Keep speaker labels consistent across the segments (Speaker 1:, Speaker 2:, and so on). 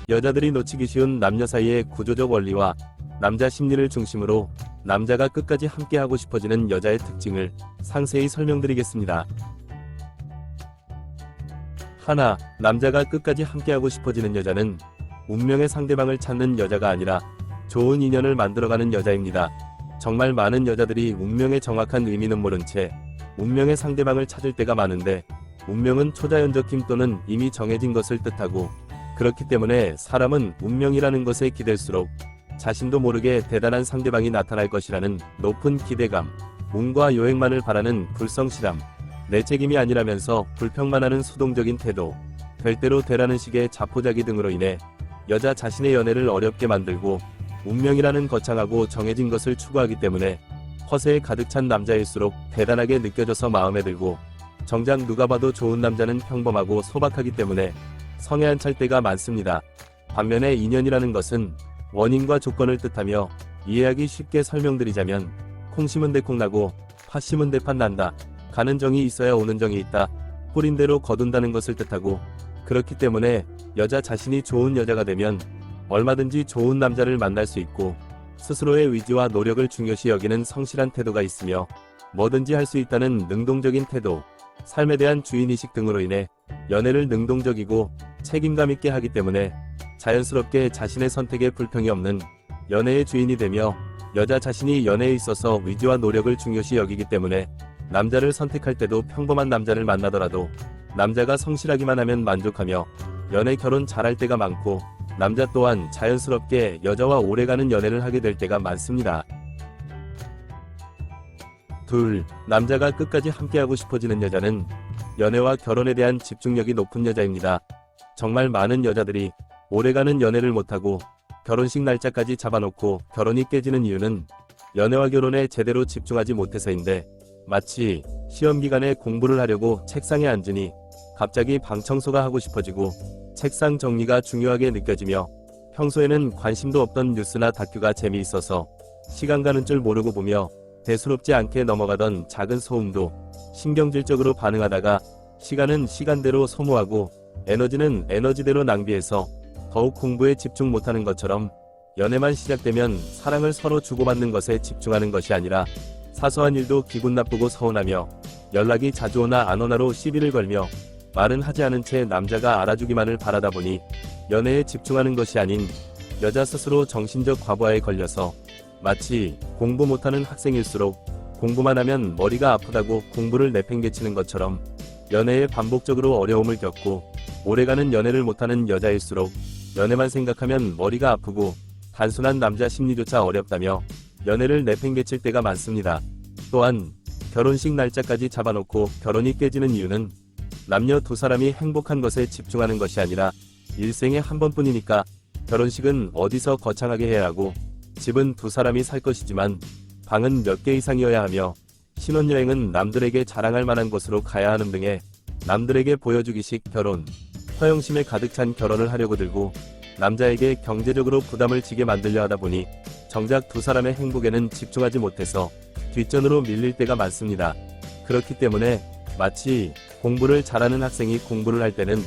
Speaker 1: 여자들이 놓치기 쉬운 남녀 사이의 구조적 원리와 남자 심리를 중심으로 남자가 끝까지 함께하고 싶어지는 여자의 특징을 상세히 설명드리겠습니다. 하나, 남자가 끝까지 함께하고 싶어지는 여자는 운명의 상대방을 찾는 여자가 아니라 좋은 인연을 만들어가는 여자입니다. 정말 많은 여자들이 운명의 정확한 의미는 모른 채 운명의 상대방을 찾을 때가 많은데, 운명은 초자연적 힘 또는 이미 정해진 것을 뜻하고, 그렇기 때문에 사람은 운명이라는 것에 기댈수록 자신도 모르게 대단한 상대방이 나타날 것이라는 높은 기대감, 운과 요행만을 바라는 불성실함, 내 책임이 아니라면서 불평만 하는 수동적인 태도, 될 대로 되라는 식의 자포자기 등으로 인해 여자 자신의 연애를 어렵게 만들고 운명이라는 거창하고 정해진 것을 추구하기 때문에 허세에 가득 찬 남자일수록 대단하게 느껴져서 마음에 들고, 정작 누가 봐도 좋은 남자는 평범하고 소박하기 때문에 성에 안 찰 때가 많습니다. 반면에 인연이라는 것은 원인과 조건을 뜻하며, 이해하기 쉽게 설명드리자면 콩 심은 데 콩 나고 팥 심은 데 팥 난다, 가는 정이 있어야 오는 정이 있다, 뿌린 대로 거둔다는 것을 뜻하고, 그렇기 때문에 여자 자신이 좋은 여자가 되면 얼마든지 좋은 남자를 만날 수 있고, 스스로의 의지와 노력을 중요시 여기는 성실한 태도가 있으며, 뭐든지 할 수 있다는 능동적인 태도, 삶에 대한 주인의식 등으로 인해 연애를 능동적이고 책임감 있게 하기 때문에 자연스럽게 자신의 선택에 불평이 없는 연애의 주인이 되며, 여자 자신이 연애에 있어서 의지와 노력을 중요시 여기기 때문에 남자를 선택할 때도 평범한 남자를 만나더라도 남자가 성실하기만 하면 만족하며 연애 결혼 잘할 때가 많고, 남자 또한 자연스럽게 여자와 오래가는 연애를 하게 될 때가 많습니다. 둘, 남자가 끝까지 함께하고 싶어지는 여자는 연애와 결혼에 대한 집중력이 높은 여자입니다. 정말 많은 여자들이 오래가는 연애를 못하고 결혼식 날짜까지 잡아놓고 결혼이 깨지는 이유는 연애와 결혼에 제대로 집중하지 못해서인데, 마치 시험 기간에 공부를 하려고 책상에 앉으니 갑자기 방 청소가 하고 싶어지고 책상 정리가 중요하게 느껴지며, 평소에는 관심도 없던 뉴스나 다큐가 재미있어서 시간 가는 줄 모르고 보며 대수롭지 않게 넘어가던 작은 소음도 신경질적으로 반응하다가 시간은 시간대로 소모하고 에너지는 에너지대로 낭비해서 더욱 공부에 집중 못하는 것처럼, 연애만 시작되면 사랑을 서로 주고받는 것에 집중하는 것이 아니라 사소한 일도 기분 나쁘고 서운하며 연락이 자주 오나 안 오나로 시비를 걸며 말은 하지 않은 채 남자가 알아주기만을 바라다 보니 연애에 집중하는 것이 아닌 여자 스스로 정신적 과부하에 걸려서 마치 공부 못하는 학생일수록 공부만 하면 머리가 아프다고 공부를 내팽개치는 것처럼 연애에 반복적으로 어려움을 겪고 오래가는 연애를 못하는 여자일수록 연애만 생각하면 머리가 아프고 단순한 남자 심리조차 어렵다며 연애를 내팽개칠 때가 많습니다. 또한 결혼식 날짜까지 잡아놓고 결혼이 깨지는 이유는 남녀 두 사람이 행복한 것에 집중하는 것이 아니라 일생에 한 번뿐이니까 결혼식은 어디서 거창하게 해야 하고, 집은 두 사람이 살 것이지만 방은 몇 개 이상이어야 하며, 신혼여행은 남들에게 자랑할 만한 곳으로 가야 하는 등의 남들에게 보여주기식 결혼, 허영심에 가득 찬 결혼을 하려고 들고 남자에게 경제적으로 부담을 지게 만들려 하다 보니 정작 두 사람의 행복에는 집중하지 못해서 뒷전으로 밀릴 때가 많습니다. 그렇기 때문에 마치 공부를 잘하는 학생이 공부를 할 때는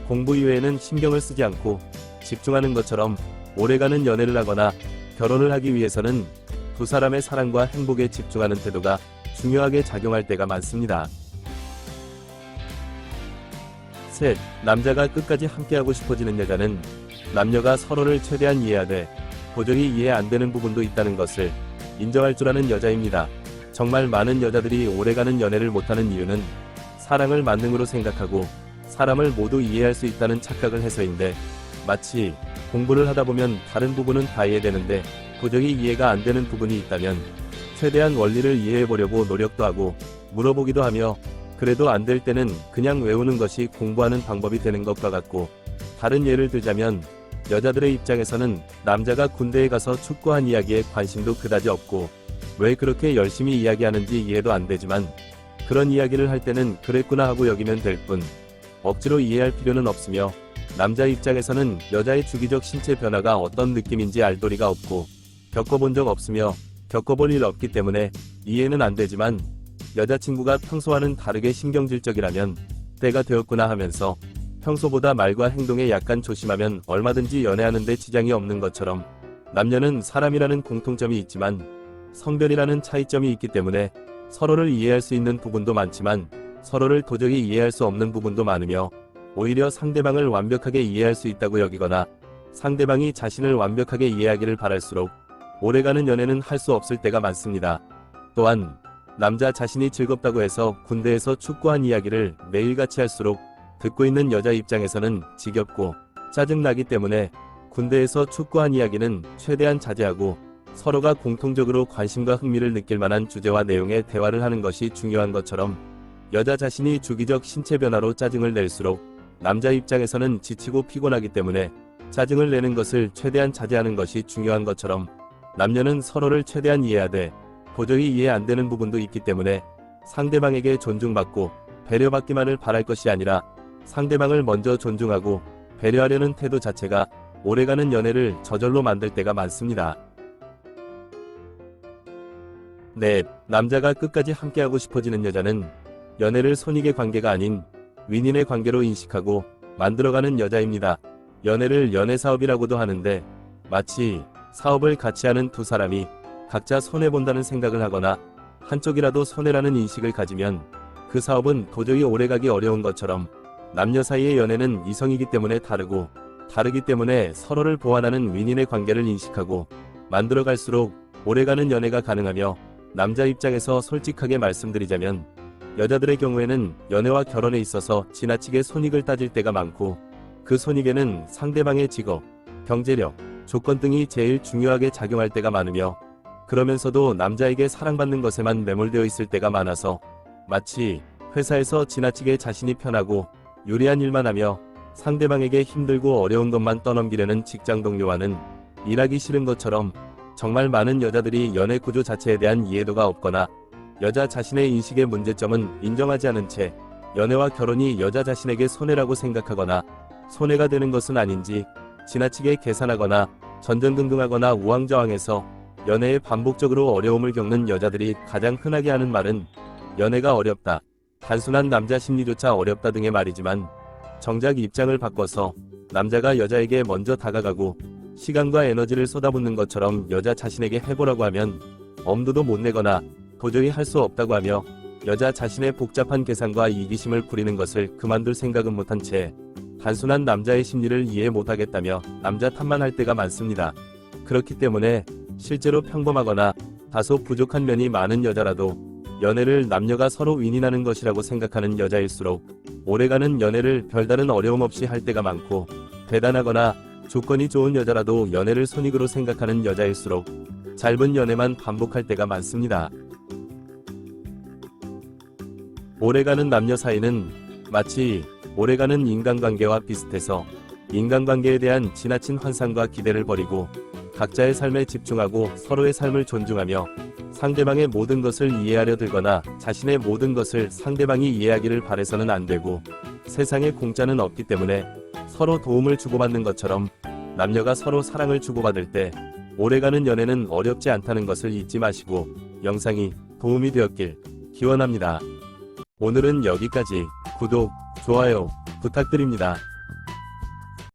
Speaker 1: 공부 이외에는 신경을 쓰지 않고 집중하는 것처럼, 오래가는 연애를 하거나 결혼을 하기 위해서는 두 사람의 사랑과 행복에 집중하는 태도가 중요하게 작용할 때가 많습니다. 셋, 남자가 끝까지 함께하고 싶어지는 여자는 남녀가 서로를 최대한 이해하되 도저히 이해 안 되는 부분도 있다는 것을 인정할 줄 아는 여자입니다. 정말 많은 여자들이 오래가는 연애를 못하는 이유는 사랑을 만능으로 생각하고 사람을 모두 이해할 수 있다는 착각을 해서인데, 마치 공부를 하다 보면 다른 부분은 다 이해되는데 도저히 이해가 안 되는 부분이 있다면 최대한 원리를 이해해보려고 노력도 하고 물어보기도 하며, 그래도 안 될 때는 그냥 외우는 것이 공부하는 방법이 되는 것과 같고, 다른 예를 들자면 여자들의 입장에서는 남자가 군대에 가서 축구한 이야기에 관심도 그다지 없고 왜 그렇게 열심히 이야기하는지 이해도 안 되지만, 그런 이야기를 할 때는 그랬구나 하고 여기면 될 뿐 억지로 이해할 필요는 없으며, 남자 입장에서는 여자의 주기적 신체 변화가 어떤 느낌인지 알 도리가 없고 겪어본 적 없으며 겪어볼 일 없기 때문에 이해는 안 되지만, 여자친구가 평소와는 다르게 신경질적이라면 때가 되었구나 하면서 평소보다 말과 행동에 약간 조심하면 얼마든지 연애하는데 지장이 없는 것처럼 남녀는 사람이라는 공통점이 있지만 성별이라는 차이점이 있기 때문에 서로를 이해할 수 있는 부분도 많지만 서로를 도저히 이해할 수 없는 부분도 많으며 오히려 상대방을 완벽하게 이해할 수 있다고 여기거나 상대방이 자신을 완벽하게 이해하기를 바랄수록 오래가는 연애는 할 수 없을 때가 많습니다. 또한 남자 자신이 즐겁다고 해서 군대에서 축구한 이야기를 매일같이 할수록 듣고 있는 여자 입장에서는 지겹고 짜증나기 때문에 군대에서 축구한 이야기는 최대한 자제하고 서로가 공통적으로 관심과 흥미를 느낄 만한 주제와 내용의 대화를 하는 것이 중요한 것처럼 여자 자신이 주기적 신체 변화로 짜증을 낼수록 남자 입장에서는 지치고 피곤하기 때문에 짜증을 내는 것을 최대한 자제하는 것이 중요한 것처럼 남녀는 서로를 최대한 이해하되 도저히 이해 안 되는 부분도 있기 때문에 상대방에게 존중받고 배려받기만을 바랄 것이 아니라 상대방을 먼저 존중하고 배려하려는 태도 자체가 오래가는 연애를 저절로 만들 때가 많습니다. 네, 남자가 끝까지 함께하고 싶어지는 여자는 연애를 손익의 관계가 아닌 윈윈의 관계로 인식하고 만들어가는 여자입니다. 연애를 연애사업이라고도 하는데 마치 사업을 같이 하는 두 사람이 각자 손해본다는 생각을 하거나 한쪽이라도 손해라는 인식을 가지면 그 사업은 도저히 오래가기 어려운 것처럼 남녀 사이의 연애는 이성이기 때문에 다르기 때문에 서로를 보완하는 윈윈의 관계를 인식하고 만들어갈수록 오래가는 연애가 가능하며 남자 입장에서 솔직하게 말씀드리자면 여자들의 경우에는 연애와 결혼에 있어서 지나치게 손익을 따질 때가 많고 그 손익에는 상대방의 직업, 경제력, 조건 등이 제일 중요하게 작용할 때가 많으며 그러면서도 남자에게 사랑받는 것에만 매몰되어 있을 때가 많아서 마치 회사에서 지나치게 자신이 편하고 유리한 일만 하며 상대방에게 힘들고 어려운 것만 떠넘기려는 직장 동료와는 일하기 싫은 것처럼 정말 많은 여자들이 연애 구조 자체에 대한 이해도가 없거나 여자 자신의 인식의 문제점은 인정하지 않은 채 연애와 결혼이 여자 자신에게 손해라고 생각하거나 손해가 되는 것은 아닌지 지나치게 계산하거나 전전긍긍하거나 우왕좌왕해서 연애에 반복적으로 어려움을 겪는 여자들이 가장 흔하게 하는 말은 연애가 어렵다, 단순한 남자 심리조차 어렵다 등의 말이지만 정작 입장을 바꿔서 남자가 여자에게 먼저 다가가고 시간과 에너지를 쏟아붓는 것처럼 여자 자신에게 해보라고 하면 엄두도 못 내거나 도저히 할 수 없다고 하며 여자 자신의 복잡한 계산과 이기심을 부리는 것을 그만둘 생각은 못한 채 단순한 남자의 심리를 이해 못하겠다며 남자 탓만 할 때가 많습니다. 그렇기 때문에 실제로 평범하거나 다소 부족한 면이 많은 여자라도 연애를 남녀가 서로 윈윈하는 것이라고 생각하는 여자일수록 오래가는 연애를 별다른 어려움 없이 할 때가 많고 대단하거나 조건이 좋은 여자라도 연애를 손익으로 생각하는 여자일수록 짧은 연애만 반복할 때가 많습니다. 오래가는 남녀 사이는 마치 오래가는 인간관계와 비슷해서 인간관계에 대한 지나친 환상과 기대를 버리고 각자의 삶에 집중하고 서로의 삶을 존중하며 상대방의 모든 것을 이해하려 들거나 자신의 모든 것을 상대방이 이해하기를 바라서는 안 되고 세상에 공짜는 없기 때문에 서로 도움을 주고받는 것처럼 남녀가 서로 사랑을 주고받을 때 오래가는 연애는 어렵지 않다는 것을 잊지 마시고 영상이 도움이 되었길 기원합니다. 오늘은 여기까지. 구독, 좋아요 부탁드립니다.